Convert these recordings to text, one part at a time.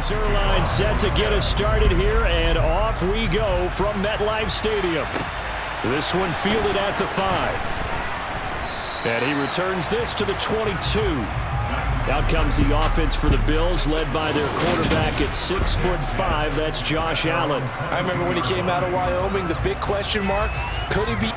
Zerline set to get us started here, and off we go from MetLife Stadium. This one fielded at the 5. And he returns this to the 22. Out comes the offense for the Bills, led by their quarterback at 6'5". That's Josh Allen. I remember when he came out of Wyoming, the big question mark, could he be?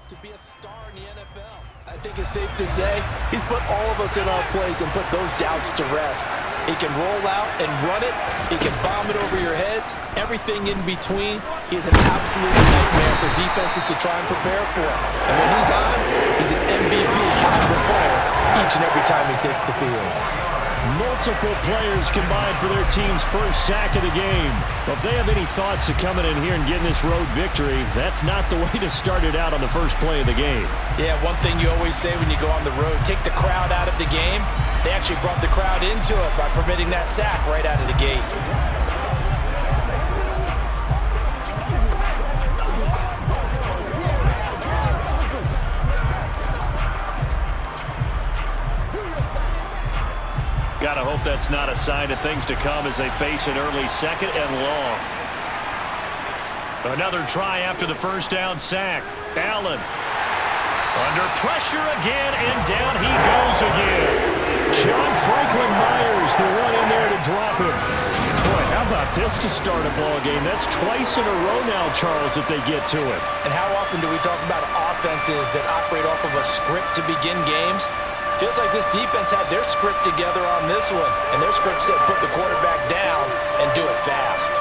To be a star in the NFL. I think it's safe to say he's put all of us in our place and put those doubts to rest. He can roll out and run it. He can bomb it over your heads. Everything in between. He is an absolute nightmare for defenses to try and prepare for. And when he's on, he's an MVP caliber player each and every time he takes the field. Multiple players combined for their team's first sack of the game. Well, if they have any thoughts of coming in here and getting this road victory, that's not the way to start it out on the first play of the game. Yeah, one thing you always say when you go on the road, take the crowd out of the game. They actually brought the crowd into it by permitting that sack right out of the gate. Gotta hope that's not a sign of things to come as they face an early second and long. Another try after the first down sack. Allen under pressure again, and down he goes again. John Franklin Myers, the one in there to drop him. Boy, how about this to start a ball game? That's twice in a row now, Charles, that they get to it. And how often do we talk about offenses that operate off of a script to begin games? Feels like this defense had their script together on this one, and their script said put the quarterback down and do it fast.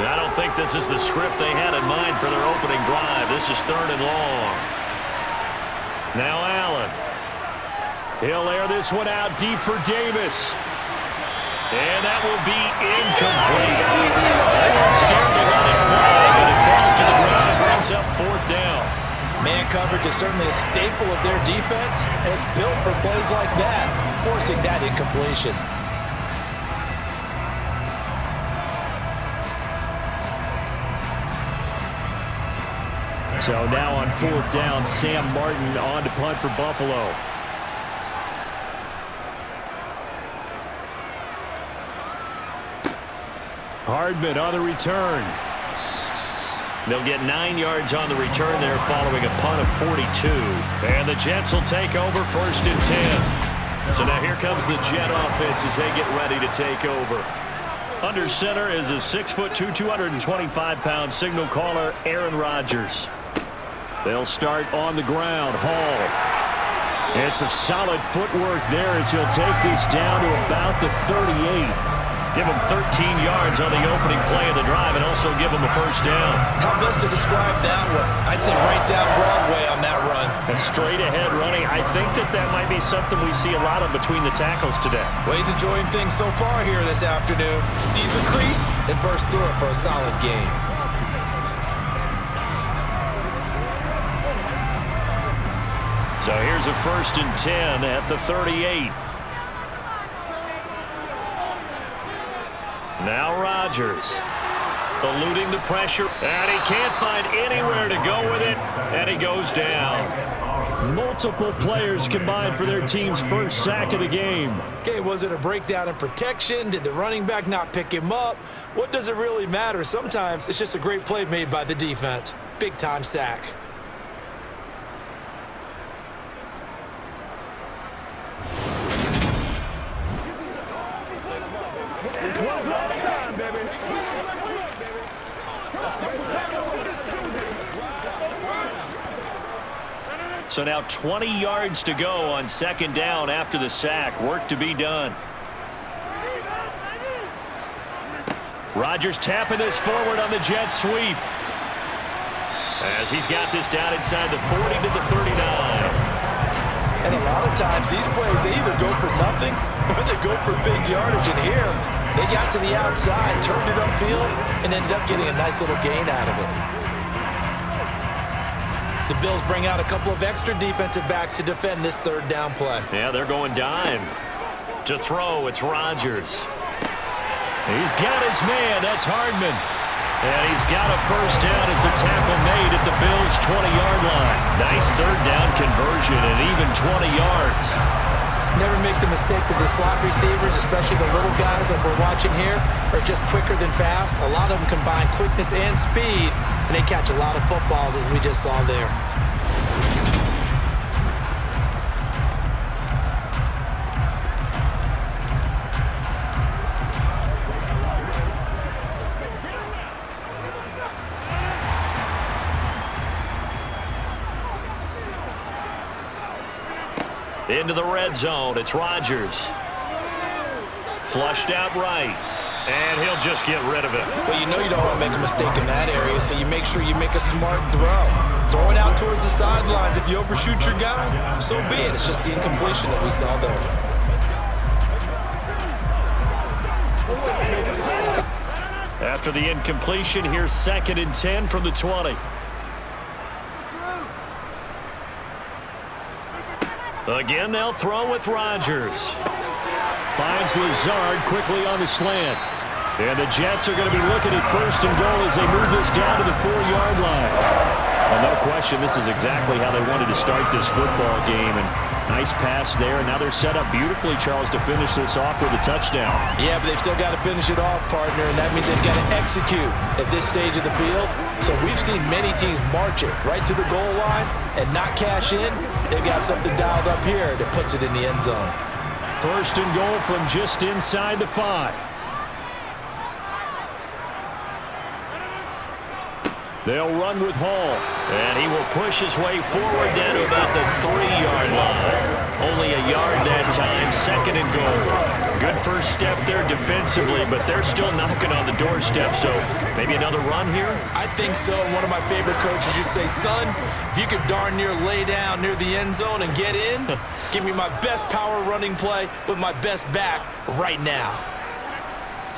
I don't think this is the script they had in mind for their opening drive. This is 3rd and long. Now Allen. He'll air this one out deep for Davis. And that will be incomplete. They weren't scared to let it fly, but it falls to the ground and brings up 4th down. Man coverage is certainly a staple of their defense, and it's built for plays like that, forcing that incompletion. So now on 4th down, Sam Martin on to punt for Buffalo. Hardman on the return. They'll get 9 yards on the return there following a punt of 42. And the Jets will take over 1st and 10. So now here comes the Jet offense as they get ready to take over. Under center is a 6'2", 225-pound signal caller, Aaron Rodgers. They'll start on the ground. Hall. It's some solid footwork there as he'll take this down to about the 38. Give him 13 yards on the opening play of the drive and also give him a 1st down. How best to describe that one? I'd say right down Broadway on that run. And straight ahead running. I think that might be something we see a lot of between the tackles today. Well, he's enjoying things so far here this afternoon. Sees a crease and bursts through it for a solid game. So here's a 1st and 10 at the 38. Now Rodgers eluding the pressure, and he can't find anywhere to go with it, and he goes down. Multiple players combined for their team's first sack of the game. Okay, was it a breakdown in protection? Did the running back not pick him up? What does it really matter? Sometimes it's just a great play made by the defense. Big-time sack. So now 20 yards to go on second down after the sack. Work to be done. Rodgers tapping this forward on the jet sweep. As he's got this down inside the 40 to the 39. And a lot of times these plays, they either go for nothing or they go for big yardage. And here, they got to the outside, turned it upfield, and ended up getting a nice little gain out of it. The Bills bring out a couple of extra defensive backs to defend this third down play. Yeah, they're going dime. To throw, it's Rodgers. He's got his man. That's Hardman. And he's got a first down as the tackle made at the Bills' 20-yard line. Nice third down conversion and even 20 yards. Never make the mistake that the slot receivers, especially the little guys that we're watching here, are just quicker than fast. A lot of them combine quickness and speed, and they catch a lot of footballs, as we just saw there. Into the red zone. It's Rodgers. Flushed out right. And he'll just get rid of it. Well, you know you don't want to make a mistake in that area, so you make sure you make a smart throw. Throw it out towards the sidelines. If you overshoot your guy, so be it. It's just the incompletion that we saw there. After the incompletion, here's 2nd and 10 from the 20. Again, they'll throw with Rodgers. Finds Lazard quickly on the slant. And the Jets are going to be looking at 1st and goal as they move this down to the 4-yard line. Well, no question, this is exactly how they wanted to start this football game. And nice pass there. And now they're set up beautifully, Charles, to finish this off with a touchdown. Yeah, but they've still got to finish it off, partner, and that means they've got to execute at this stage of the field. So we've seen many teams march it right to the goal line and not cash in. They've got something dialed up here that puts it in the end zone. 1st and goal from just inside the 5. They'll run with Hall, and he will push his way forward down to about the 3-yard line. Only a yard that time, 2nd and goal. Good first step there defensively, but they're still knocking on the doorstep, so maybe another run here? I think so. One of my favorite coaches used to say, son, if you could darn near lay down near the end zone and get in, give me my best power running play with my best back right now.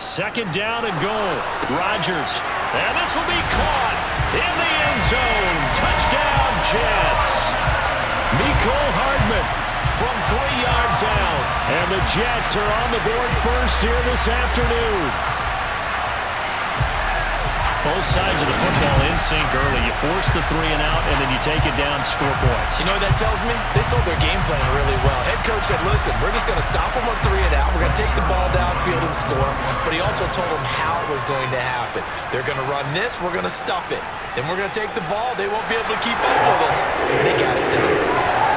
2nd down and goal. Rodgers. And this will be caught in the end zone. Touchdown, Jets. Mecole Hardman from 3 yards out. And the Jets are on the board first here this afternoon. Both sides of the football in sync early. You force the 3 and out, and then you take it down, score points. You know what that tells me? They sold their game plan really well. Head coach said, listen, we're just going to stop them on 3 and out. We're going to take the ball downfield and score. But he also told them how it was going to happen. They're going to run this. We're going to stuff it. Then we're going to take the ball. They won't be able to keep up with us. They got it done.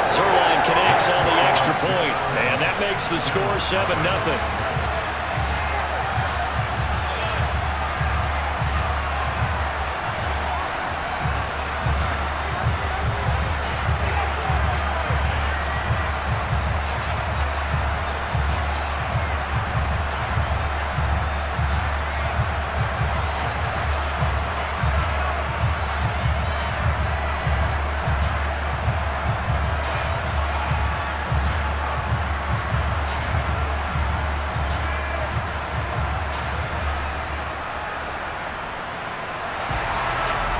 Zerline connects on the extra point, and that makes the score 7-0.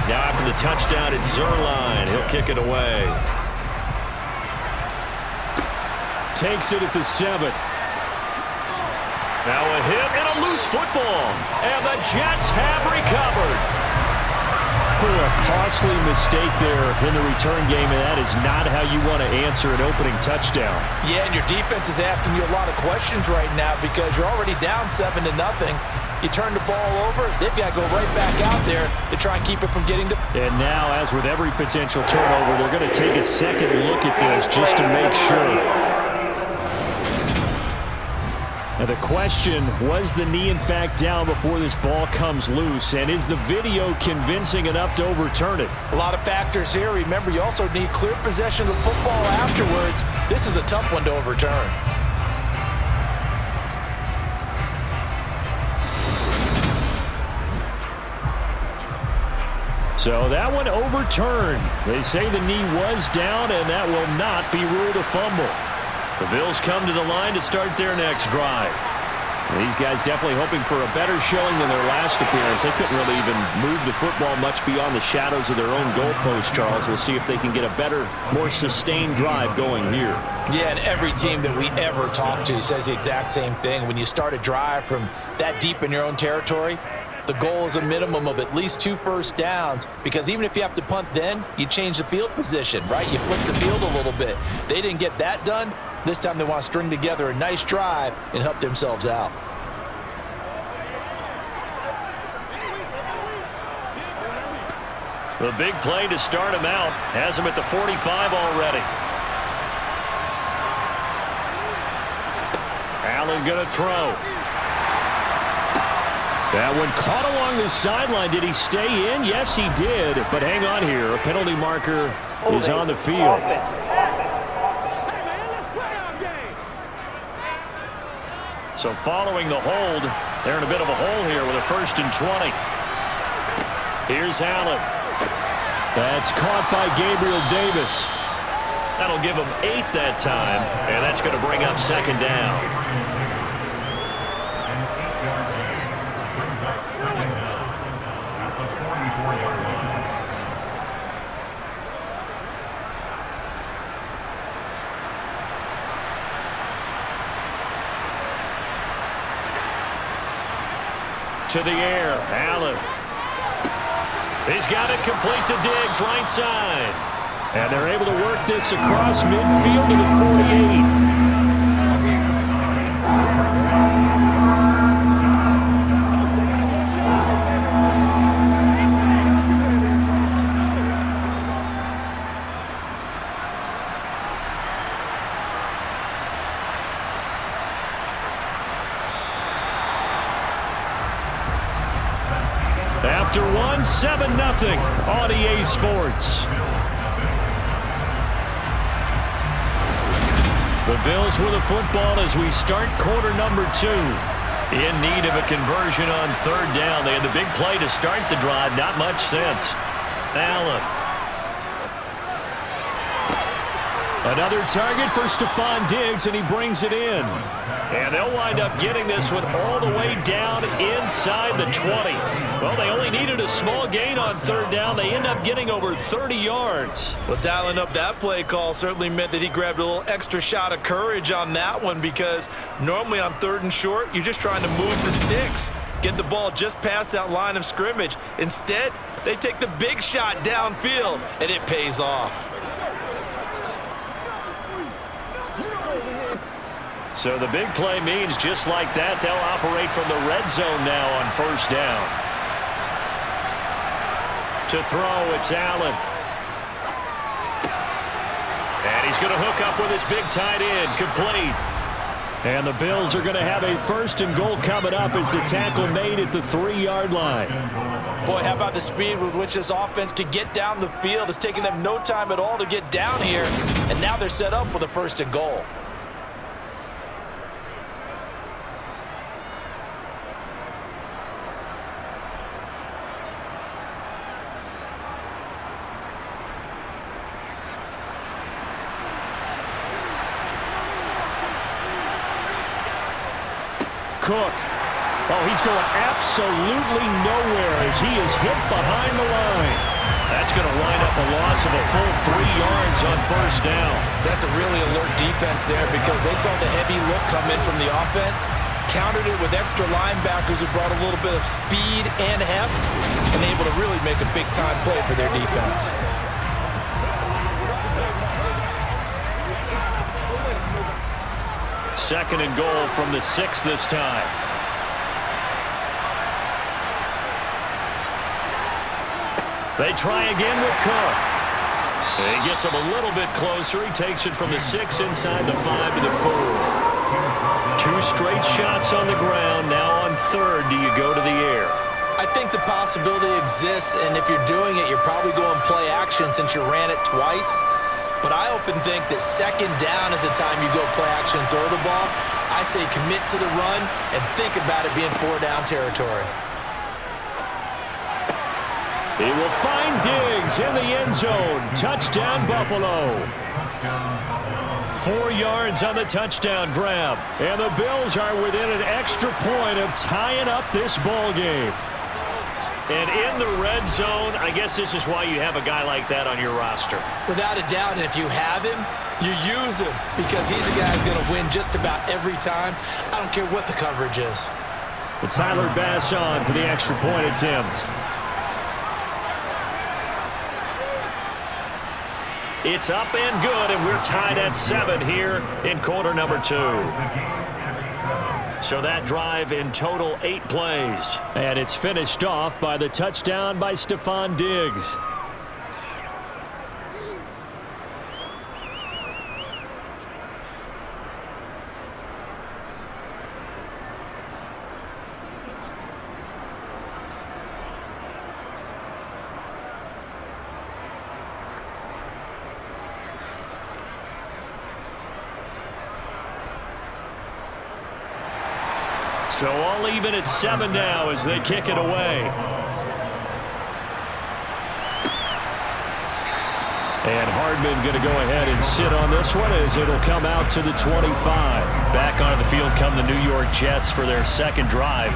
Now after the touchdown, it's Zerline. He'll kick it away. Takes it at the 7. Now a hit and a loose football. And the Jets have recovered. A costly mistake there in the return game, and that is not how you want to answer an opening touchdown. Yeah, and your defense is asking you a lot of questions right now because you're already down 7-0. You turn the ball over, they've got to go right back out there to try and keep it from getting to. And now, as with every potential turnover, they're going to take a second look at this just to make sure. And the question, was the knee in fact down before this ball comes loose? And is the video convincing enough to overturn it? A lot of factors here. Remember, you also need clear possession of the football afterwards. This is a tough one to overturn. So that one overturned. They say the knee was down, and that will not be ruled a fumble. The Bills come to the line to start their next drive. These guys definitely hoping for a better showing than their last appearance. They couldn't really even move the football much beyond the shadows of their own goalpost, Charles. We'll see if they can get a better, more sustained drive going here. Yeah, and every team that we ever talk to says the exact same thing. When you start a drive from that deep in your own territory, the goal is a minimum of at least 2 first downs, because even if you have to punt then, you change the field position, right? You flip the field a little bit. They didn't get that done. This time they want to string together a nice drive and help themselves out. The big play to start him out has him at the 45 already. Allen going to throw. That one caught along the sideline. Did he stay in? Yes, he did. But hang on here. A penalty marker is on the field. So following the hold, they're in a bit of a hole here with a 1st and 20. Here's Allen. That's caught by Gabriel Davis. That'll give him 8 that time, and that's going to bring up 2nd down. To the air, Allen. He's got it complete to Diggs, right side. And they're able to work this across midfield to the 48. After one, 7-0 on EA Sports. The Bills with the football as we start quarter number 2. In need of a conversion on 3rd down. They had the big play to start the drive. Not much sense. Allen. Another target for Stephon Diggs, and he brings it in. And they'll wind up getting this one all the way down inside the 20. Well, they only needed a small gain on 3rd down. They end up getting over 30 yards. Well, dialing up that play call certainly meant that he grabbed a little extra shot of courage on that one, because normally on 3rd and short, you're just trying to move the sticks, get the ball just past that line of scrimmage. Instead, they take the big shot downfield, and it pays off. So the big play means just like that, they'll operate from the red zone now on 1st down. To throw, it's Allen. And he's going to hook up with his big tight end, complete. And the Bills are going to have a 1st and goal coming up as the tackle made at the 3-yard line. Boy, how about the speed with which this offense can get down the field? It's taken them no time at all to get down here, and now they're set up with a 1st and goal. Cook. Oh, he's going absolutely nowhere as he is hit behind the line. That's going to wind up a loss of a full 3 yards on 1st down. That's a really alert defense there, because they saw the heavy look come in from the offense, countered it with extra linebackers who brought a little bit of speed and heft, and able to really make a big-time play for their defense. Second and goal from the 6 this time. They try again with Cook. He gets him a little bit closer. He takes it from the 6 inside the 5 to the 4. 2 2 straight shots on the ground. Now on third, do you go to the air? I think the possibility exists, and if you're doing it, you're probably going play action since you ran it twice. But I often think that second down is the time you go play action and throw the ball. I say commit to the run and think about it being 4-down territory. He will find Diggs in the end zone. Touchdown, Buffalo. 4 yards on the touchdown grab. And the Bills are within an extra point of tying up this ball game. And in the red zone, I guess this is why you have a guy like that on your roster. Without a doubt, and if you have him, you use him because he's a guy who's going to win just about every time. I don't care what the coverage is. But Tyler Bass on for the extra point attempt. It's up and good, and we're tied at 7 here in quarter number 2. So that drive in total 8 plays. And it's finished off by the touchdown by Stephon Diggs. So all even at 7 now as they kick it away. And Hardman going to go ahead and sit on this one as it'll come out to the 25. Back onto the field come the New York Jets for their second drive.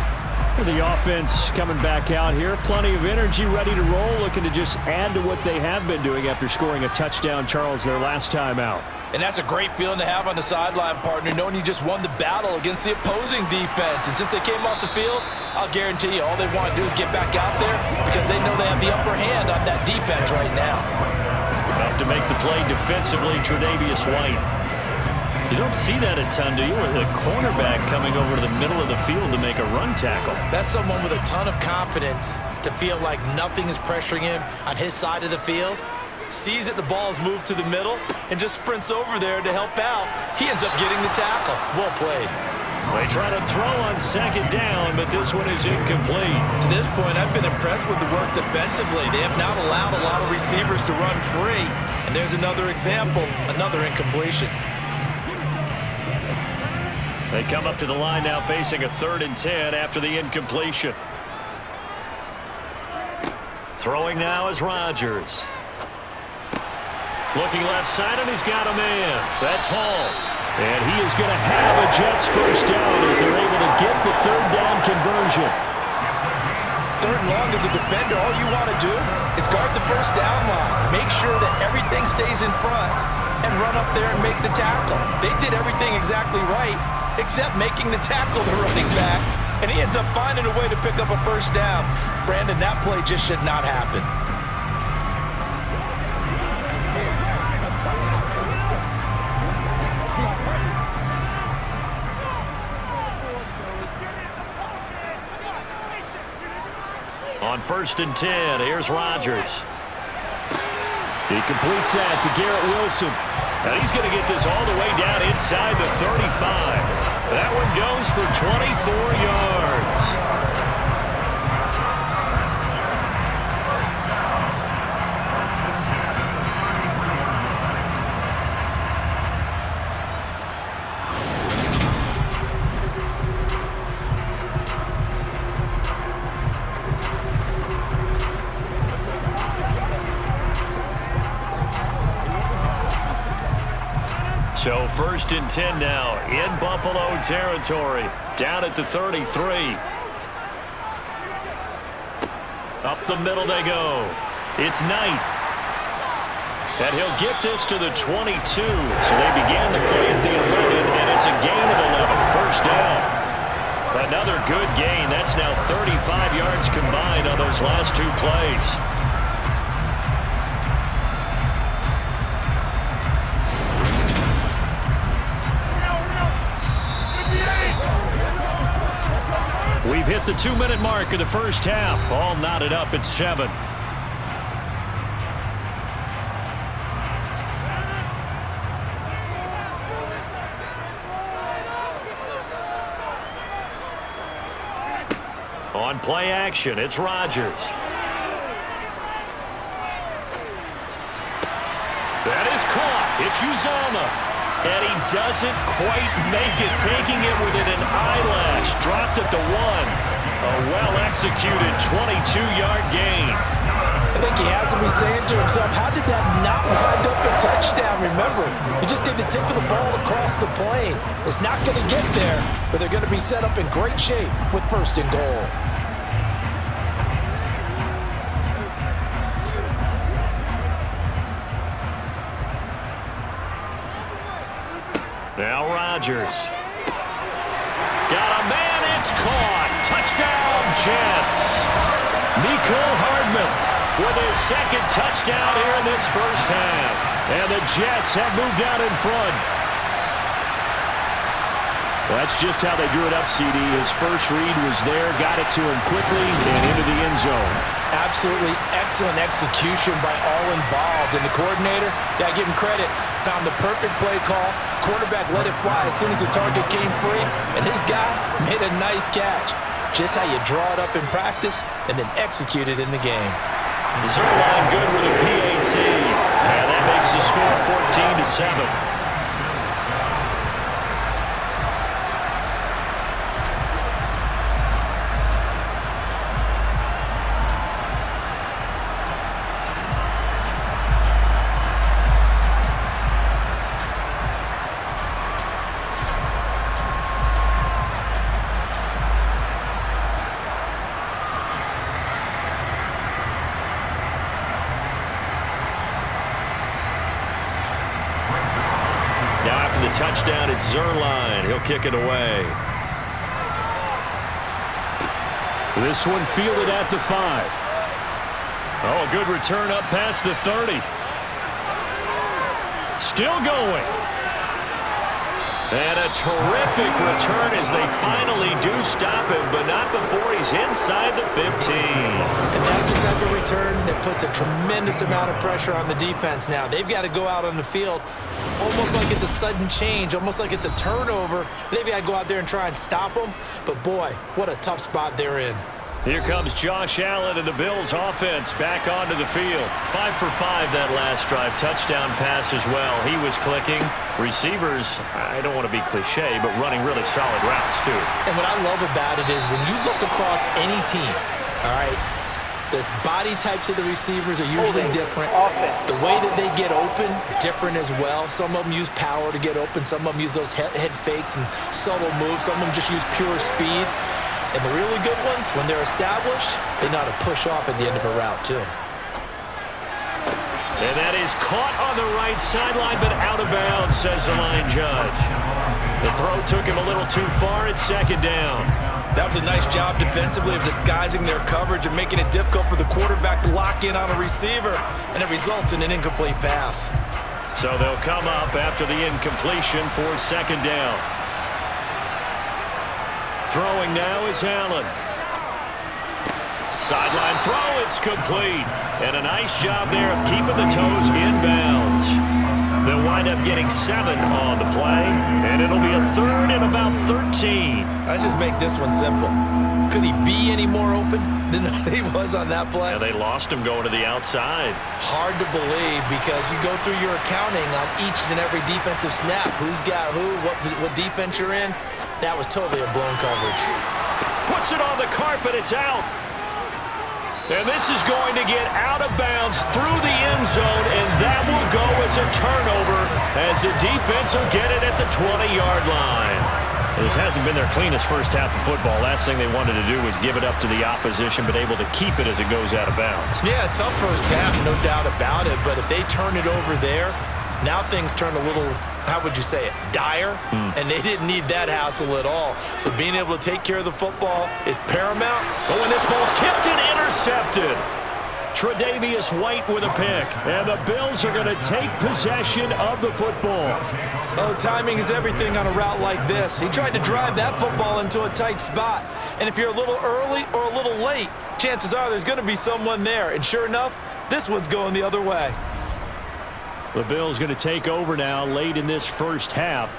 The offense coming back out here. Plenty of energy, ready to roll, looking to just add to what they have been doing after scoring a touchdown, Charles, their last time out. And that's a great feeling to have on the sideline, partner, knowing you just won the battle against the opposing defense. And since they came off the field, I'll guarantee you all they want to do is get back out there because they know they have the upper hand on that defense right now. About to make the play defensively, Tre'Davious White. You don't see that a ton, do you? A cornerback coming over to the middle of the field to make a run tackle. That's someone with a ton of confidence to feel like nothing is pressuring him on his side of the field. Sees that the ball is moved to the middle and just sprints over there to help out. He ends up getting the tackle. Well played. They try to throw on second down, but this one is incomplete. To this point, I've been impressed with the work defensively. They have not allowed a lot of receivers to run free. And there's another example, another incompletion. They come up to the line now facing a 3rd and 10 after the incompletion. Throwing now is Rodgers. Looking left side, and he's got a man. That's Hall. And he is going to have a Jets first down as they're able to get the 3rd down conversion. 3rd and long as a defender, all you want to do is guard the first down line. Make sure that everything stays in front and run up there and make the tackle. They did everything exactly right except making the tackle the running back. And he ends up finding a way to pick up a first down. Brandon, that play just should not happen. On 1st and 10, here's Rodgers. He completes that to Garrett Wilson. And he's going to get this all the way down inside the 35. That one goes for 24 yards. So 1st and 10 now in Buffalo territory. Down at the 33. Up the middle they go. It's Knight. And he'll get this to the 22. So they began the play at the 11, and it's a gain of 11. First down. Another good gain. That's now 35 yards combined on those last 2 plays. We've hit the 2-minute mark of the first half. All knotted up at 7. On play action, it's Rodgers. That is caught. It's Uzomah. And he doesn't quite make it, taking it within an eyelash. Dropped at the 1. A well-executed 22-yard gain. I think he has to be saying to himself, how did that not wind up a touchdown? Remember, you just need the tip of the ball across the plane. It's not going to get there, but they're going to be set up in great shape with 1st and goal. Now Rodgers. Got a man, it's caught. Touchdown, Jets. Mecole Hardman with his 2nd touchdown here in this first half. And the Jets have moved out in front. That's just how they drew it up, CD. His first read was there, got it to him quickly, and into the end zone. Absolutely excellent execution by all involved. And the coordinator, gotta give him credit, found the perfect play call. Quarterback let it fly as soon as the target came free, and his guy made a nice catch. Just how you draw it up in practice and then execute it in the game. Zerline good with a PAT. And that makes the score 14-7. Touchdown, it's Zerline. He'll kick it away. This one fielded at the 5. Oh, a good return up past the 30. Still going. And a terrific return as they finally do stop him, but not before he's inside the 15. And that's the type of return that puts a tremendous amount of pressure on the defense now. They've got to go out on the field almost like it's a sudden change, almost like it's a turnover. They've got to go out there and try and stop them. But, boy, what a tough spot they're in. Here comes Josh Allen and the Bills offense back onto the field. 5 for 5 that last drive. Touchdown pass as well. He was clicking. Receivers, I don't want to be cliche, but running really solid routes too. And what I love about it is when you look across any team, all right, the body types of the receivers are usually different. The way that they get open, different as well. Some of them use power to get open. Some of them use those head fakes and subtle moves. Some of them just use pure speed. And the really good ones, when they're established, they know how to push off at the end of a route, too. And that is caught on the right sideline, but out of bounds, says the line judge. The throw took him a little too far. It's 2nd down. That was a nice job defensively of disguising their coverage and making it difficult for the quarterback to lock in on a receiver, and it results in an incomplete pass. So they'll come up after the incompletion for 2nd down. Throwing now is Allen. Sideline throw, it's complete. And a nice job there of keeping the toes in bounds. They'll wind up getting 7 on the play, and it'll be a 3rd and about 13. Let's just make this one simple. Could he be any more open than he was on that play? Yeah, they lost him going to the outside. Hard to believe because you go through your accounting on each and every defensive snap. Who's got who, what defense you're in. That was totally a blown coverage. Puts it on the carpet, it's out. And this is going to get out of bounds through the end zone, and that will go as a turnover as the defense will get it at the 20-yard line. This hasn't been their cleanest first half of football. Last thing they wanted to do was give it up to the opposition, but able to keep it as it goes out of bounds. Yeah, tough first half, no doubt about it, but if they turn it over there, now things turn a little, how would you say it, dire, and they didn't need that hassle at all. So being able to take care of the football is paramount. But when this ball's tipped and intercepted, Tre'Davious White with a pick, and the Bills are going to take possession of the football. Oh, timing is everything on a route like this. He tried to drive that football into a tight spot, and if you're a little early or a little late, chances are there's going to be someone there, and sure enough, this one's going the other way. The Bills going to take over now late in this first half.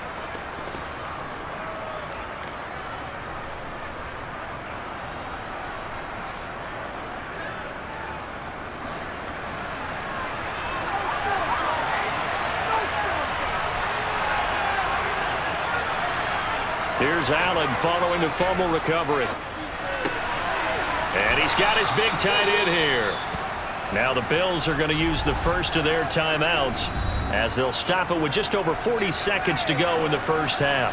Here's Allen following the fumble recovery. And he's got his big tight end here. Now the Bills are going to use the first of their timeouts as they'll stop it with just over 40 seconds to go in the first half.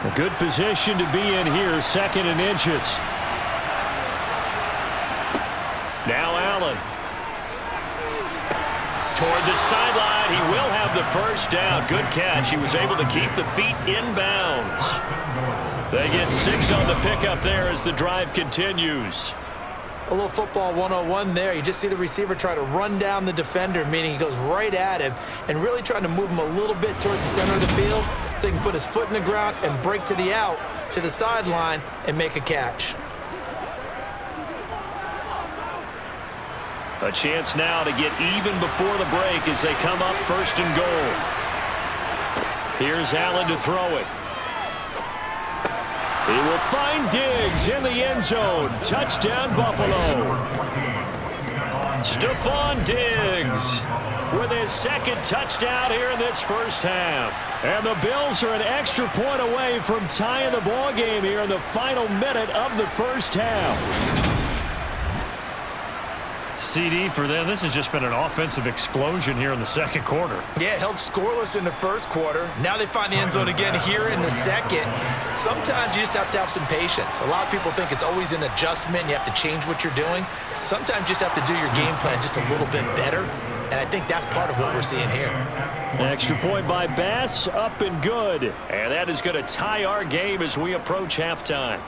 A good position to be in here, second and inches. Now Allen. Toward the sideline, he will have the first down. Good catch. He was able to keep the feet in bounds. They get 6 on the pickup there as the drive continues. A little football 101 there. You just see the receiver try to run down the defender, meaning he goes right at him and really trying to move him a little bit towards the center of the field so he can put his foot in the ground and break to the out, to the sideline, and make a catch. A chance now to get even before the break as they come up first and goal. Here's Allen to throw it. He will find Diggs in the end zone. Touchdown, Buffalo. Stephon Diggs with his second touchdown here in this first half. And the Bills are an extra point away from tying the ball game here in the final minute of the first half. CD for them, this has just been an offensive explosion here in the second quarter. Yeah, held scoreless in the first quarter. Now they find the end zone again here in the second. Sometimes you just have to have some patience. A lot of people think it's always an adjustment. You have to change what you're doing. Sometimes you just have to do your game plan just a little bit better. And I think that's part of what we're seeing here. Extra point by Bass, up and good. And that is going to tie our game as we approach halftime.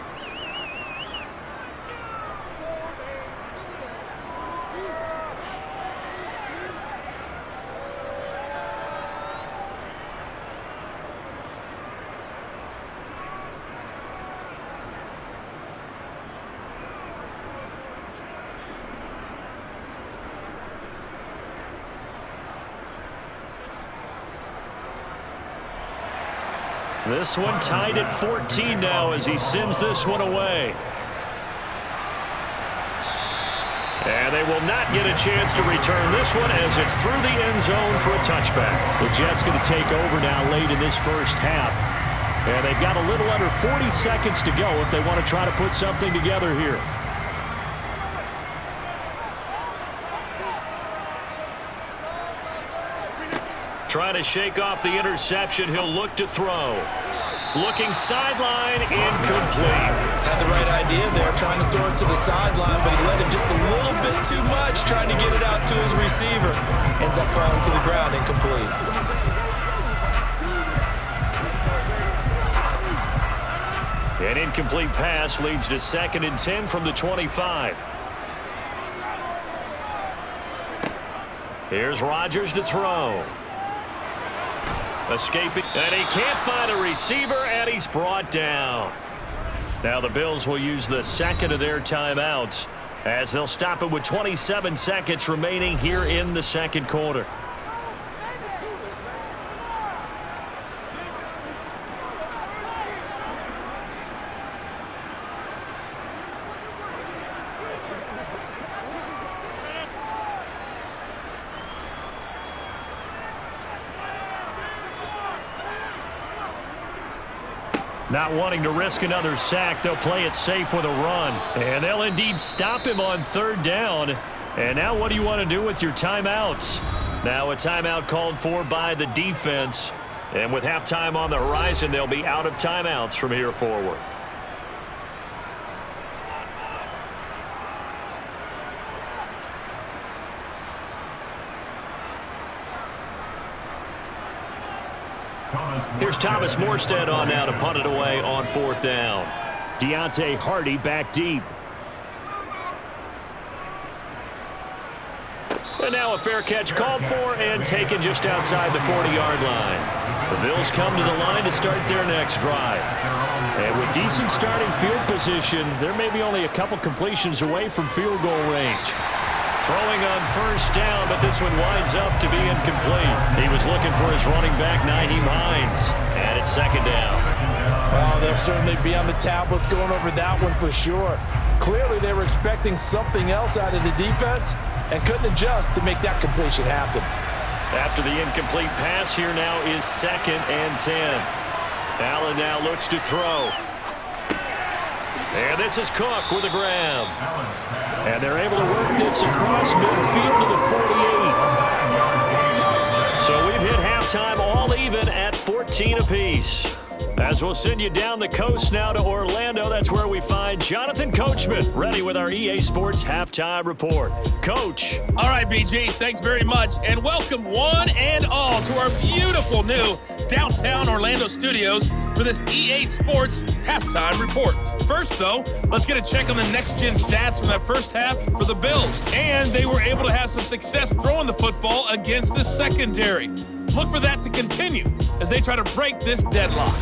This one tied at 14 now as he sends this one away. And they will not get a chance to return this one as it's through the end zone for a touchback. The Jets going to take over now late in this first half. And they've got a little under 40 seconds to go if they want to try to put something together here. Trying to shake off the interception. He'll look to throw. Looking sideline, incomplete. Had the right idea there, trying to throw it to the sideline, but he let him just a little bit too much, trying to get it out to his receiver. Ends up falling to the ground, incomplete. An incomplete pass leads to 2nd and 10 from the 25. Here's Rodgers to throw. Escaping, and he can't find a receiver, and he's brought down. Now the Bills will use the second of their timeouts as they'll stop it with 27 seconds remaining here in the second quarter. Not wanting to risk another sack, they'll play it safe with a run. And they'll indeed stop him on 3rd down. And now what do you want to do with your timeouts? Now a timeout called for by the defense. And with halftime on the horizon, they'll be out of timeouts from here forward. Here's Thomas Morstead on now to punt it away on 4th down. Deontay Hardy back deep. And now a fair catch called for and taken just outside the 40-yard line. The Bills come to the line to start their next drive. And with decent starting field position, there may be only a couple completions away from field goal range. Throwing on 1st down, but this one winds up to be incomplete. He was looking for his running back, Nyheim Hines, and it's 2nd down. Oh, they'll certainly be on the tablets going over that one for sure. Clearly, they were expecting something else out of the defense and couldn't adjust to make that completion happen. After the incomplete pass, here now is 2nd and 10. Allen now looks to throw. And this is Cook with a grab. And they're able to work this across midfield to the 48. So we've hit halftime all even at 14 apiece. As we'll send you down the coast now to Orlando, that's where we find Jonathan Coachman, ready with our EA Sports Halftime Report. Coach. All right, BG, thanks very much. And welcome one and all to our beautiful new downtown Orlando studios for this EA Sports Halftime Report. First, though, let's get a check on the next-gen stats from that first half for the Bills. And they were able to have some success throwing the football against the secondary. Look for that to continue as they try to break this deadlock.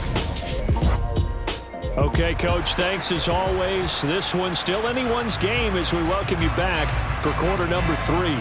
Okay, Coach, thanks as always. This one's still anyone's game as we welcome you back for quarter number 3.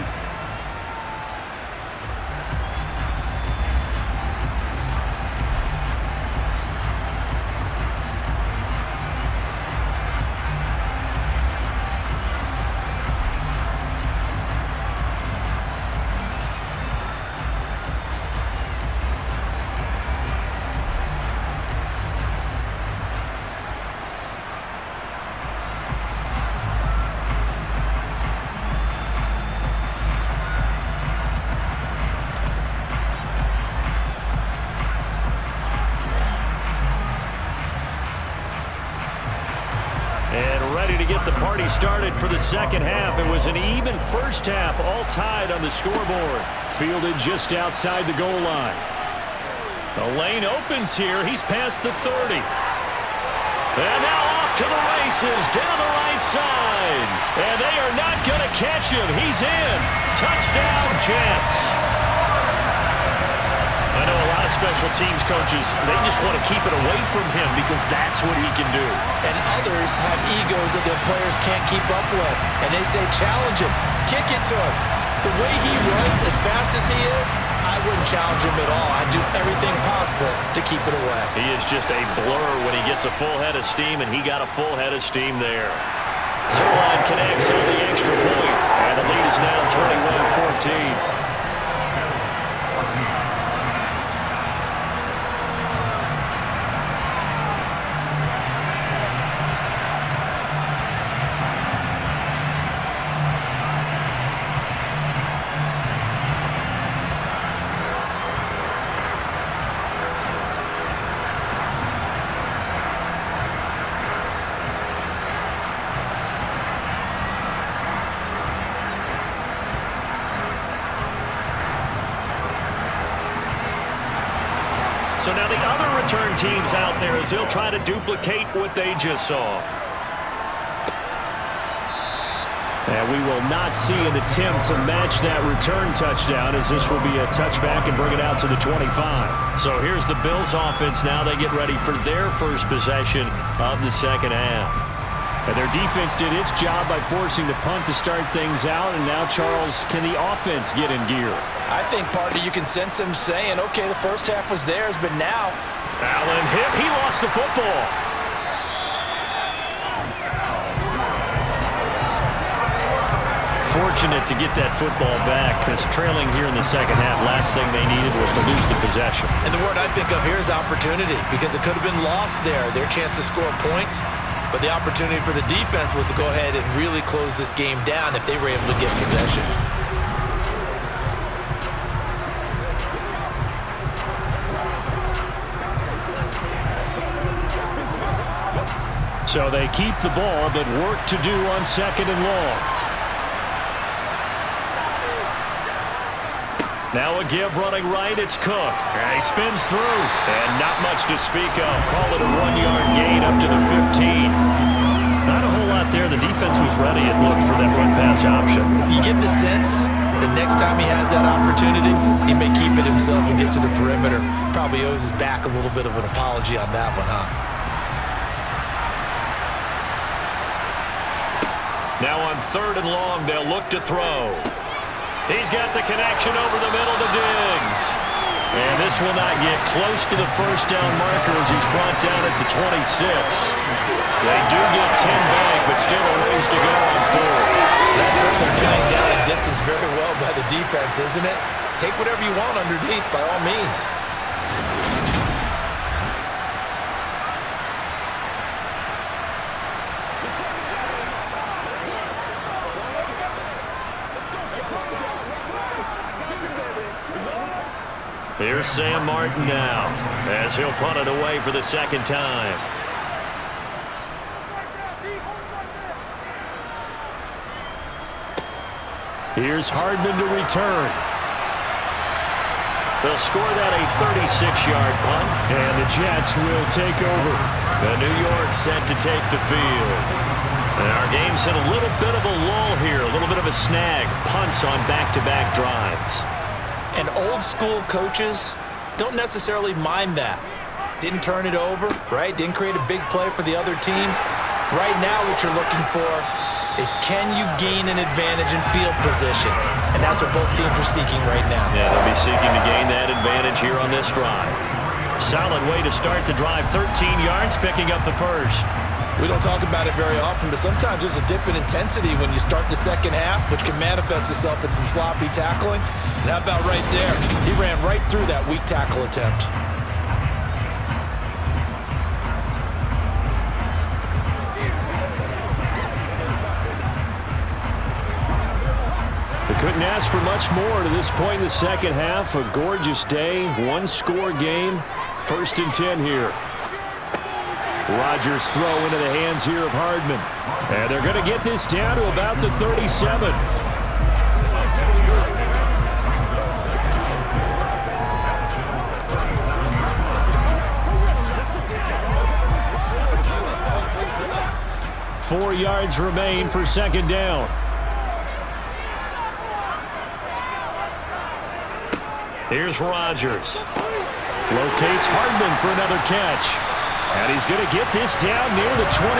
Started for the second half. It was an even first half, all tied on the scoreboard. Fielded just outside the goal line. The lane opens here. He's past the 30. And now off to the races down the right side. And they are not going to catch him. He's in. Touchdown, Jets. I know a lot of special teams coaches, they just want to keep it away from him because that's what he can do. And others have egos that their players can't keep up with. And they say, challenge him, kick it to him. The way he runs as fast as he is, I wouldn't challenge him at all. I'd do everything possible to keep it away. He is just a blur when he gets a full head of steam, and he got a full head of steam there. Zerline connects on the extra point, and the lead is now 21-14. So now the other return teams out there as they'll try to duplicate what they just saw. And we will not see an attempt to match that return touchdown as this will be a touchback and bring it out to the 25. So here's the Bills offense now. They get ready for their first possession of the second half. And their defense did its job by forcing the punt to start things out. And now, Charles, can the offense get in gear? I think, partner, you can sense them saying, okay, the first half was theirs, but now. Allen hit. He lost the football. Fortunate to get that football back because trailing here in the second half, last thing they needed was to lose the possession. And the word I think of here is opportunity because it could have been lost there, their chance to score points. But the opportunity for the defense was to go ahead and really close this game down if they were able to get possession. So they keep the ball, but work to do on second and long. Now a give running right, it's Cook. And he spins through. And not much to speak of. Call it a 1-yard gain up to the 15. Not a whole lot there. The defense was ready, it looked, for that run-pass option. You get the sense that next time he has that opportunity, he may keep it himself and get to the perimeter. Probably owes his back a little bit of an apology on that one, huh? Now on third and long, they'll look to throw. He's got the connection over the middle to Diggs. And this will not get close to the first down marker as he's brought down at the 26. They do get 10 back, but still a ways to go on fourth. That's certainly cutting down a distance very well by the defense, isn't it? Take whatever you want underneath by all means. Here's Sam Martin now as he'll punt it away for the second time. Here's Hardman to return. They'll score that a 36-yard punt. And the Jets will take over. The New York set to take the field. And our game's hit a little bit of a lull here, a little bit of a snag. Punts on back-to-back drives. And old-school coaches don't necessarily mind that. Didn't turn it over, right? Didn't create a big play for the other team. Right now what you're looking for is can you gain an advantage in field position? And that's what both teams are seeking right now. Yeah, they'll be seeking to gain that advantage here on this drive. Solid way to start the drive. 13 yards, picking up the first. We don't talk about it very often, but sometimes there's a dip in intensity when you start the second half, which can manifest itself in some sloppy tackling. And how about right there? He ran right through that weak tackle attempt. They couldn't ask for much more to this point in the second half. A gorgeous day, one-score game. 1st and 10 here. Rodgers throw into the hands here of Hardman. And they're going to get this down to about the 37. Four yards remain for second down. Here's Rodgers. Locates Hardman for another catch. And he's going to get this down near the 25.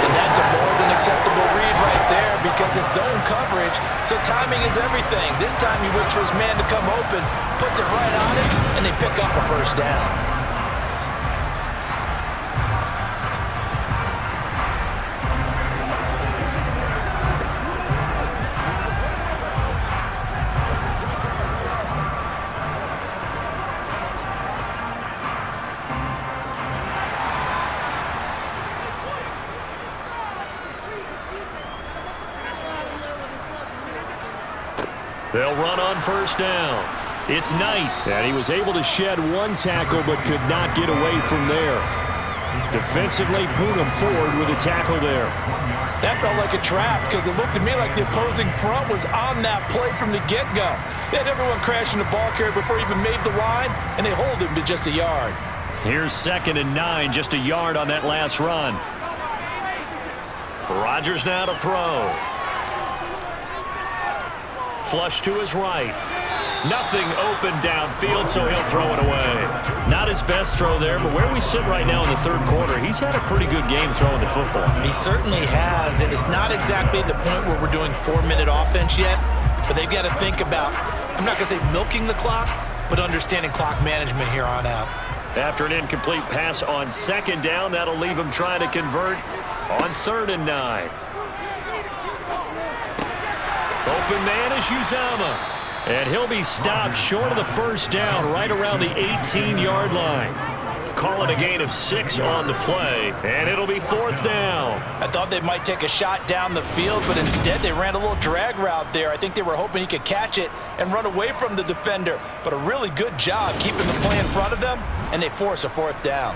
And that's a more than acceptable read right there because it's zone coverage, so timing is everything. This time he waits for his man to come open, puts it right on him, and they pick up a first down. They'll run on first down. It's Knight. And he was able to shed one tackle but could not get away from there. Defensively, Puna forward with a tackle there. That felt like a trap because it looked to me like the opposing front was on that play from the get-go. They had everyone crashing the ball carrier before he even made the line, and they hold him to just a yard. Here's 2nd and 9, just a yard on that last run. Rodgers now to throw. Flush to his right. Nothing open downfield, so he'll throw it away. Not his best throw there, but where we sit right now in the third quarter, he's had a pretty good game throwing the football. He certainly has, and it's not exactly at the point where we're doing 4-minute offense yet, but they've got to think about, I'm not going to say milking the clock, but understanding clock management here on out. After an incomplete pass on second down, that'll leave him trying to convert on 3rd and 9. Open man is Uzama. And he'll be stopped short of the first down right around the 18-yard line. Call it a gain of 6 on the play, and it'll be 4th down. I thought they might take a shot down the field, but instead they ran a little drag route there. I think they were hoping he could catch it and run away from the defender. But a really good job keeping the play in front of them, and they force a 4th down.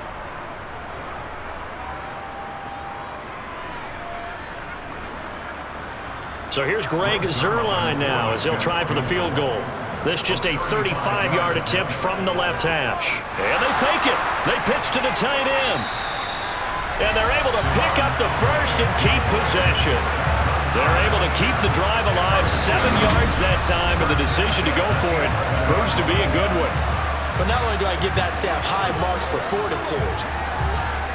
So here's Greg Zuerlein now as he'll try for the field goal. This just a 35-yard attempt from the left hash. And they fake it. They pitch to the tight end. And they're able to pick up the first and keep possession. They're able to keep the drive alive 7 yards that time, and the decision to go for it proves to be a good one. But not only do I give that staff high marks for fortitude,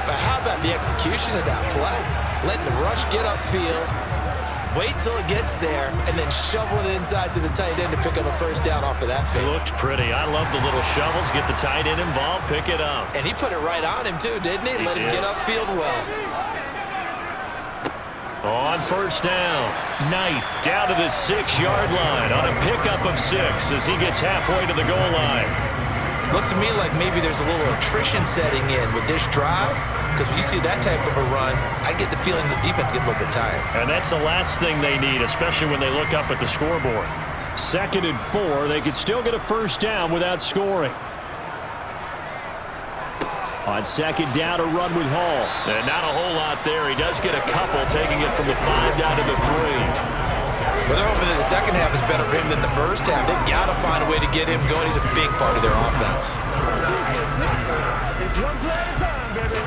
but how about the execution of that play? Letting the rush get upfield, Wait till it gets there and then shovel it inside to the tight end to pick up a first down off of that fake. Looked pretty. I love the little shovels. Get the tight end involved, pick it up. And he put it right on him too, didn't he? Let him get upfield well. On first down, Knight down to the 6-yard line on a pickup of 6 as he gets halfway to the goal line. Looks to me like maybe there's a little attrition setting in with this drive, because when you see that type of a run, I get the feeling the defense gets a little bit tired. And that's the last thing they need, especially when they look up at the scoreboard. 2nd and 4, they could still get a first down without scoring. On 2nd down, a run with Hall. And not a whole lot there. He does get a couple, taking it from the 5 down to the 3. Well, they're hoping that the second half is better for him than the first half. They've got to find a way to get him going. He's a big part of their offense. It's one play at a time, baby.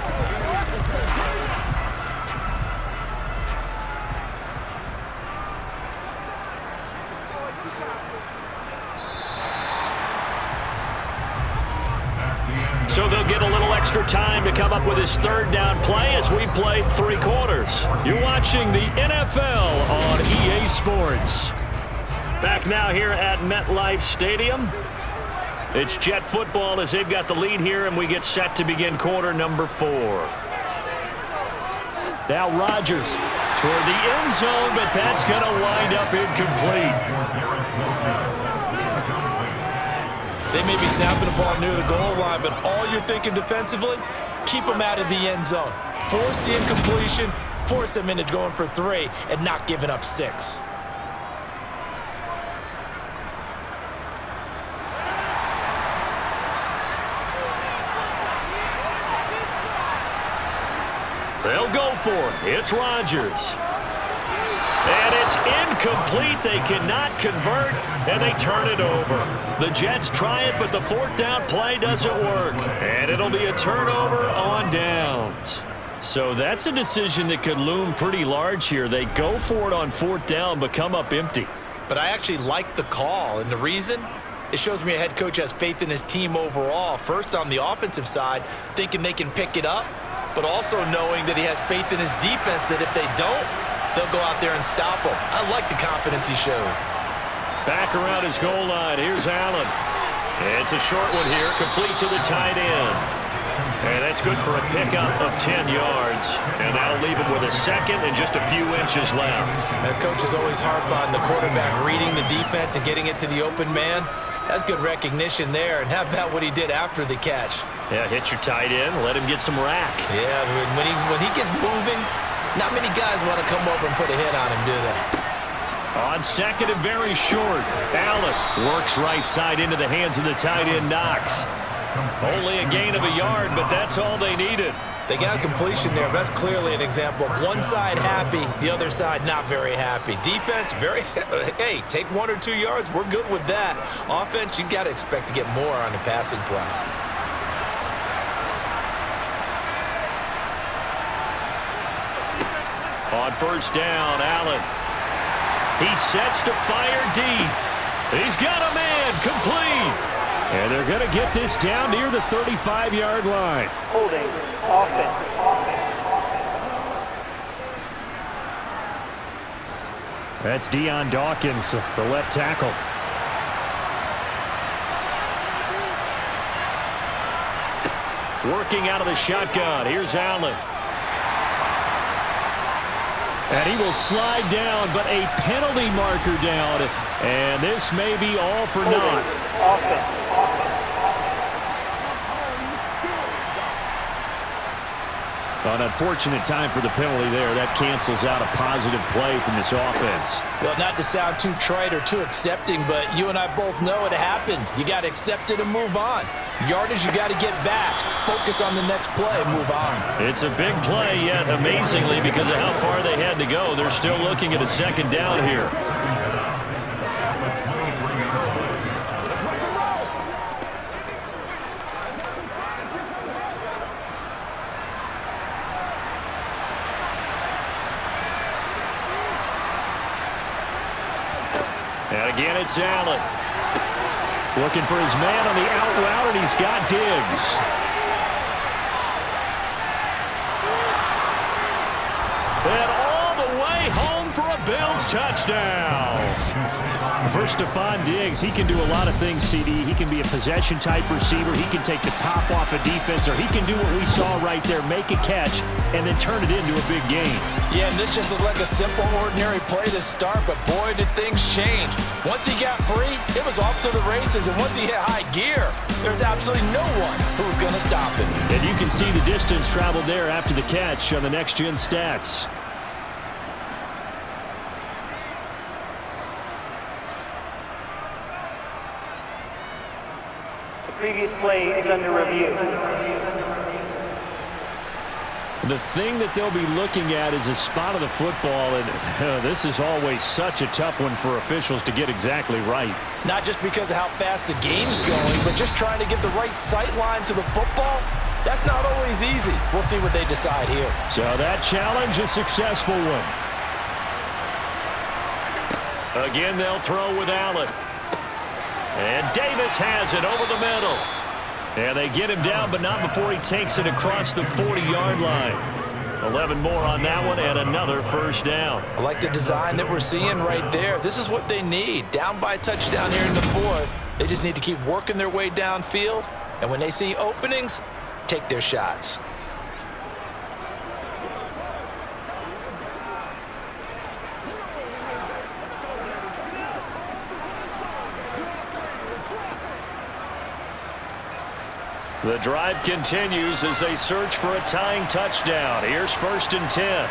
So they'll get a little extra time to come up with his 3rd down play as we played 3 quarters. You're watching the NFL on EA Sports. Back now here at MetLife Stadium. It's Jet football as they've got the lead here, and we get set to begin quarter number 4. Now Rodgers toward the end zone, but that's going to wind up incomplete. They may be snapping the ball near the goal line, but all you're thinking defensively, keep them out of the end zone. Force the incompletion, force them into going for 3, and not giving up 6. They'll go for it. It's Rodgers. And it's incomplete. They cannot convert, and they turn it over. The Jets try it, but the 4th down play doesn't work. And it'll be a turnover on downs. So that's a decision that could loom pretty large here. They go for it on 4th down, but come up empty. But I actually like the call, and the reason? It shows me a head coach has faith in his team overall. First, on the offensive side, thinking they can pick it up, but also knowing that he has faith in his defense that if they don't, they'll go out there and stop him. I like the confidence he showed. Back around his goal line. Here's Allen. It's a short one here, complete to the tight end. And that's good for a pickup of 10 yards. And that'll leave him with a 2nd and just a few inches left. That coach is always harp on the quarterback reading the defense and getting it to the open man. That's good recognition there. And how about what he did after the catch? Yeah, hit your tight end, let him get some rack. Yeah, when he gets moving, not many guys want to come over and put a hit on him, do they? On 2nd and very short, Allen works right side into the hands of the tight end, Knox. Only a gain of a yard, but that's all they needed. They got a completion there. That's clearly an example of one side happy, the other side not very happy. Defense, very, hey, take 1 or 2 yards. We're good with that. Offense, you got to expect to get more on the passing play. On first down, Allen. He sets to fire deep. He's got a man, complete. And they're going to get this down near the 35-yard line. Holding, offense. That's Deion Dawkins, the left tackle. Working out of the shotgun. Here's Allen. And he will slide down, but a penalty marker down. And this may be all for naught. Offense. An unfortunate time for the penalty there. That cancels out a positive play from this offense. Well, not to sound too trite or too accepting, but you and I both know it happens. You got to accept it and move on. Yardage, you got to get back. Focus on the next play and move on. It's a big play, yet amazingly, because of how far they had to go, they're still looking at a second down here. And again, it's Allen. Looking for his man on the out route, and he's got Diggs. And all the way home for a Bills touchdown. First, Stephon Diggs, he can do a lot of things, CD. He can be a possession-type receiver. He can take the top off a defense, or he can do what we saw right there, make a catch, and then turn it into a big game. Yeah, and this just looked like a simple, ordinary play to start, but boy, did things change. Once he got free, it was off to the races, and once he hit high gear, there's absolutely no one who was going to stop him. And you can see the distance traveled there after the catch on the next-gen stats. Previous play is under review. The thing that they'll be looking at is a spot of the football, and this is always such a tough one for officials to get exactly right. Not just because of how fast the game's going, but just trying to get the right sight line to the football. That's not always easy. We'll see what they decide here. So that challenge, a successful one. Again, they'll throw with Allen. And Davis has it over the middle. And they get him down, but not before he takes it across the 40-yard line. 11 more on that one, and another first down. I like the design that we're seeing right there. This is what they need. Down by a touchdown here in the fourth. They just need to keep working their way downfield. And when they see openings, take their shots. The drive continues as they search for a tying touchdown. Here's 1st and 10.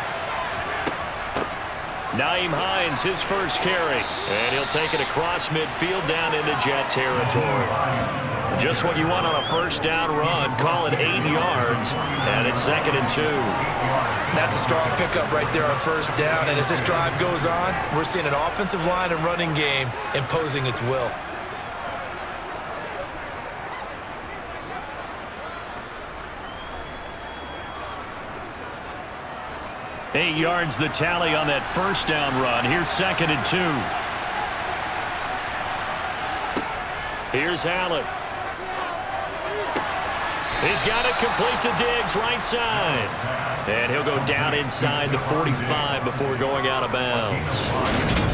Nyheim Hines, his first carry. And he'll take it across midfield down into Jet territory. Just what you want on a first down run. Call it 8 yards. And it's 2nd and 2. That's a strong pickup right there on first down. And as this drive goes on, we're seeing an offensive line and running game imposing its will. Eight yards the tally on that first down run. Here's 2nd and 2. Here's Allen. He's got it complete to Diggs, right side. And he'll go down inside the 45 before going out of bounds.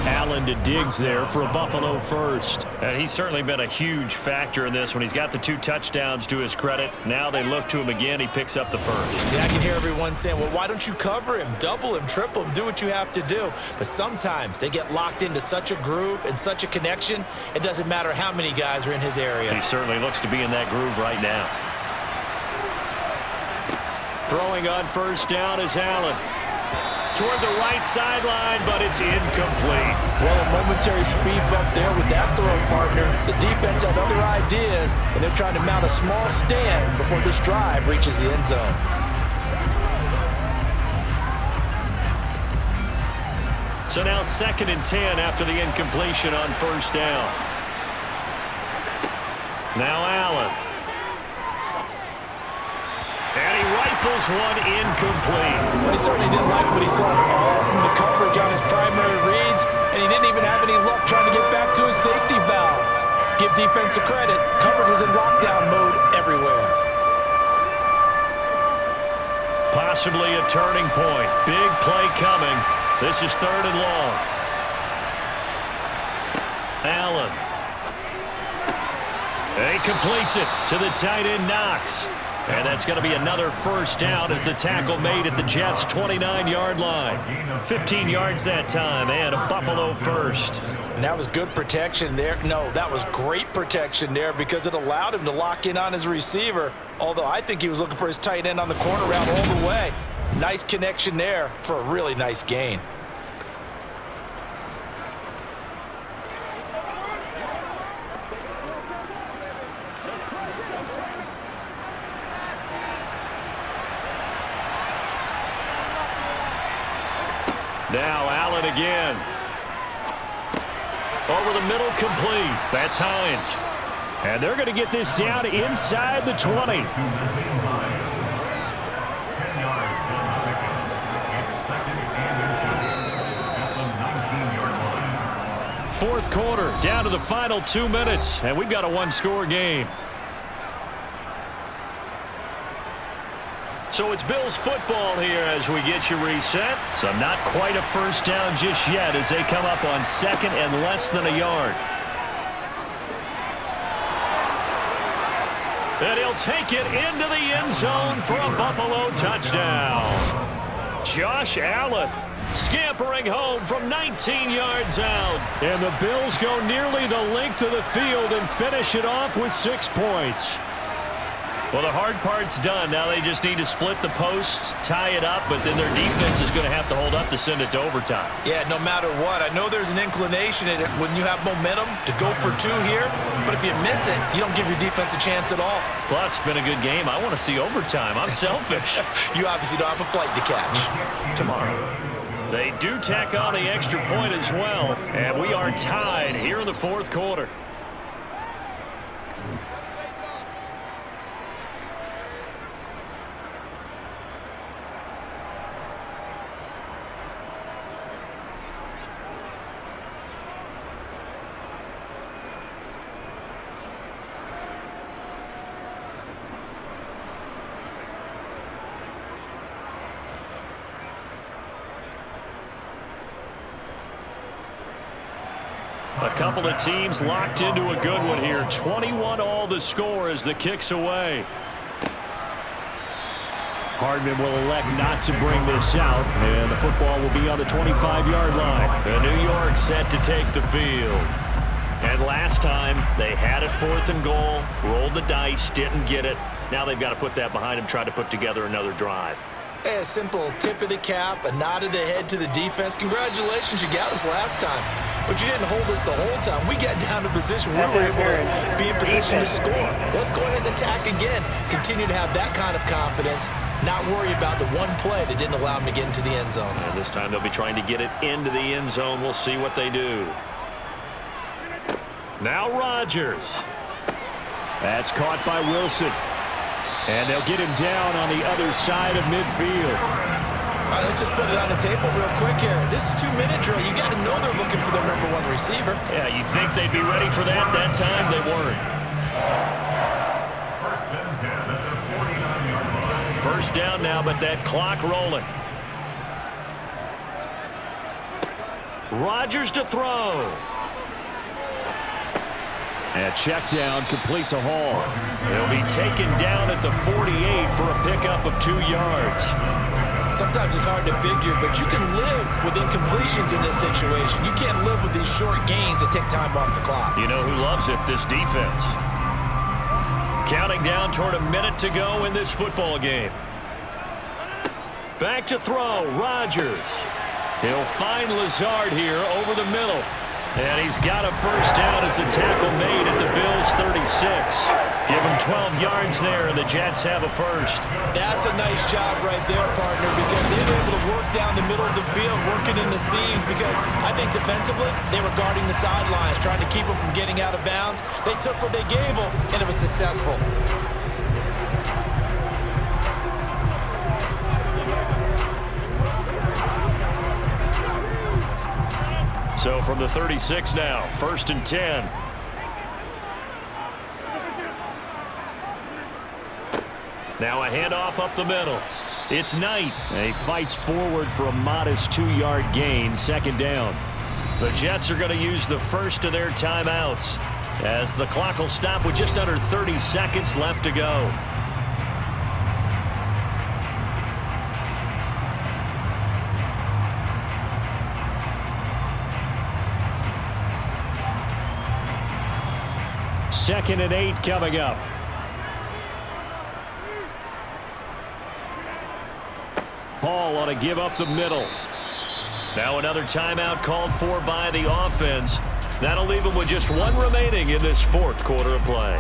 Allen to Diggs there for a Buffalo first. And he's certainly been a huge factor in this when he's got the 2 touchdowns to his credit. Now they look to him again. He picks up the first. Yeah, I can hear everyone saying, well, why don't you cover him, double him, triple him, do what you have to do. But sometimes they get locked into such a groove and such a connection, it doesn't matter how many guys are in his area. He certainly looks to be in that groove right now. Throwing on first down is Allen. Toward the right sideline, but it's incomplete. Well, a momentary speed bump there with that throw, partner. The defense had other ideas, and they're trying to mount a small stand before this drive reaches the end zone. So now 2nd and 10 after the incompletion on first down. Now Allen. And he rifles one incomplete. But he certainly didn't like what he saw all from the coverage on his primary reads, and he didn't even have any luck trying to get back to his safety valve. Give defense a credit. Coverage was in lockdown mode everywhere. Possibly a turning point. Big play coming. This is 3rd and long. Allen. And he completes it to the tight end Knox. And that's going to be another first down as the tackle made at the Jets' 29-yard line. 15 yards that time, and a Buffalo first. And that was good protection there. No, that was great protection there because it allowed him to lock in on his receiver, although I think he was looking for his tight end on the corner route all the way. Nice connection there for a really nice gain. Now Allen again. Over the middle, complete. That's Hines. And they're going to get this down inside the 20. Fourth quarter, down to the final 2 minutes, and we've got a one-score game. So it's Bills football here as we get you reset. So not quite a first down just yet as they come up on second and less than a yard. And he'll take it into the end zone for a Buffalo touchdown. Josh Allen scampering home from 19 yards out. And the Bills go nearly the length of the field and finish it off with 6 points. Well, the hard part's done. Now they just need to split the posts, tie it up, but then their defense is going to have to hold up to send it to overtime. Yeah, no matter what. I know there's an inclination in it when you have momentum to go for 2 here, but if you miss it, you don't give your defense a chance at all. Plus, it's been a good game. I want to see overtime. I'm selfish. You obviously don't have a flight to catch. Tomorrow. They do tack on the extra point as well, and we are tied here in the fourth quarter. A couple of teams locked into a good one here. 21 all the score as the kick's away. Hardman will elect not to bring this out, and the football will be on the 25-yard line. And New York set to take the field. And last time, they had it 4th and goal, rolled the dice, didn't get it. Now they've got to put that behind them, try to put together another drive. A simple tip of the cap, a nod of the head to the defense. Congratulations, you got us last time. But you didn't hold us the whole time. We got down to position. We were able to be in position to score. Let's go ahead and attack again. Continue to have that kind of confidence. Not worry about the one play that didn't allow them to get into the end zone. And this time they'll be trying to get it into the end zone. We'll see what they do. Now Rodgers. That's caught by Wilson. And they'll get him down on the other side of midfield. All right, let's just put it on the table real quick here. This is 2-minute drill. You got to know they're looking for their #1 receiver. Yeah, you think they'd be ready for that? That time they weren't. First down now, but that clock rolling. Rodgers to throw. And check down, complete to Hall. He'll be taken down at the 48 for a pickup of 2 yards. Sometimes it's hard to figure, but you can live with incompletions in this situation. You can't live with these short gains that take time off the clock. You know who loves it? This defense. Counting down toward a minute to go in this football game. Back to throw, Rodgers. He'll find Lazard here over the middle. And he's got a first down as a tackle made at the Bills' 36. Give him 12 yards there, and the Jets have a first. That's a nice job right there, partner, because they were able to work down the middle of the field, working in the seams, because I think defensively they were guarding the sidelines, trying to keep them from getting out of bounds. They took what they gave them, and it was successful. So from the 36 now, 1st and 10. Now a handoff up the middle. It's Knight. And he fights forward for a modest 2-yard gain, 2nd down. The Jets are going to use the first of their timeouts as the clock will stop with just under 30 seconds left to go. Second and 8 coming up. Hall ought to give up the middle. Now another timeout called for by the offense. That'll leave them with just 1 remaining in this 4th quarter of play.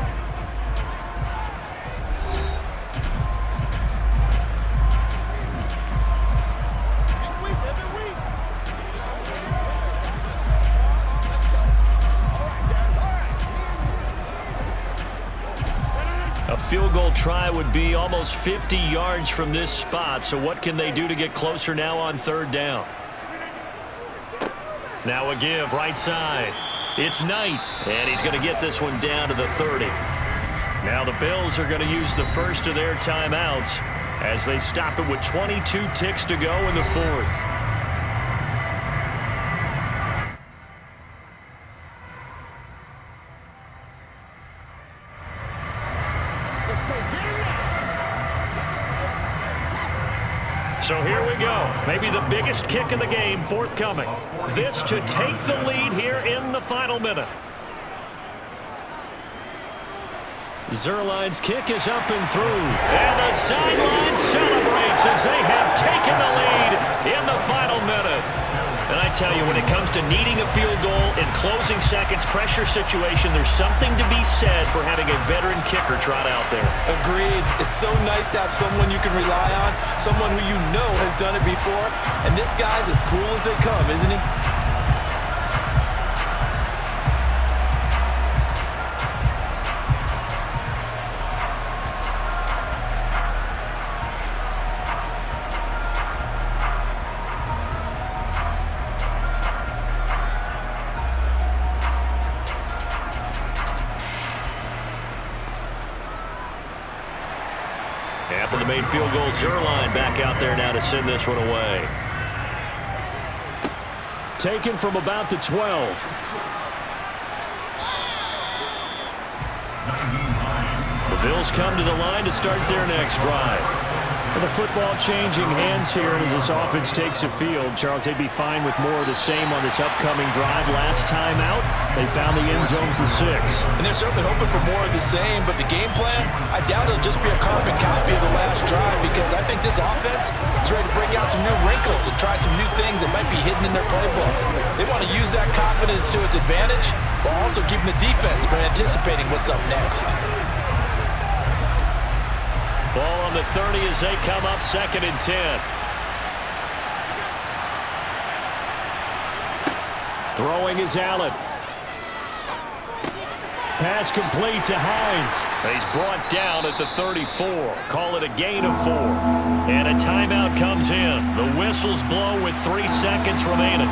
A field goal try would be almost 50 yards from this spot, so what can they do to get closer now on 3rd down? Now a give, right side. It's Knight, and he's going to get this one down to the 30. Now the Bills are going to use the first of their timeouts as they stop it with 22 ticks to go in the fourth. So here we go. Maybe the biggest kick in the game forthcoming. This to take the lead here in the final minute. Zerline's kick is up and through. And the sideline celebrates as they have taken the lead in the final minute. And I tell you, when it comes to needing a field goal in closing seconds, pressure situation, there's something to be said for having a veteran kicker trot out there. Agreed. It's so nice to have someone you can rely on, someone who you know has done it before. And this guy's as cool as they come, isn't he? After the main field goal, Zerline back out there now to send this one away. Taken from about the 12. The Bills come to the line to start their next drive. With the football changing hands here as this offense takes the field. Charles, they'd be fine with more of the same on this upcoming drive. Last time out, they found the end zone for 6. And they're certainly hoping for more of the same, but the game plan, I doubt it'll just be a carbon copy of the last drive, because I think this offense is ready to break out some new wrinkles and try some new things that might be hidden in their playbook. They want to use that confidence to its advantage while also keeping the defense from anticipating what's up next. Ball on the 30 as they come up 2nd and 10. Throwing is Allen. Pass complete to Hines. He's brought down at the 34. Call it a gain of 4. And a timeout comes in. The whistles blow with 3 seconds remaining.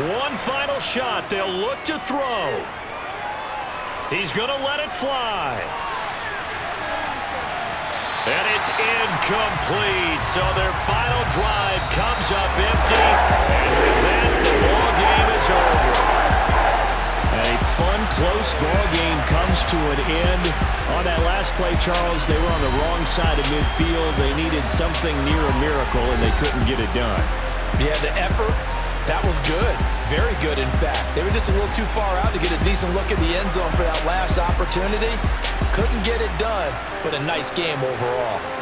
One final shot. They'll look to throw. He's going to let it fly. And it's incomplete. So their final drive comes up empty. And with that, the ball game is over. A fun, close ball game comes to an end. On that last play, Charles, they were on the wrong side of midfield. They needed something near a miracle, and they couldn't get it done. Yeah, the effort, that was good. Very good, in fact. They were just a little too far out to get a decent look at the end zone for that last opportunity. Couldn't get it done, but a nice game overall.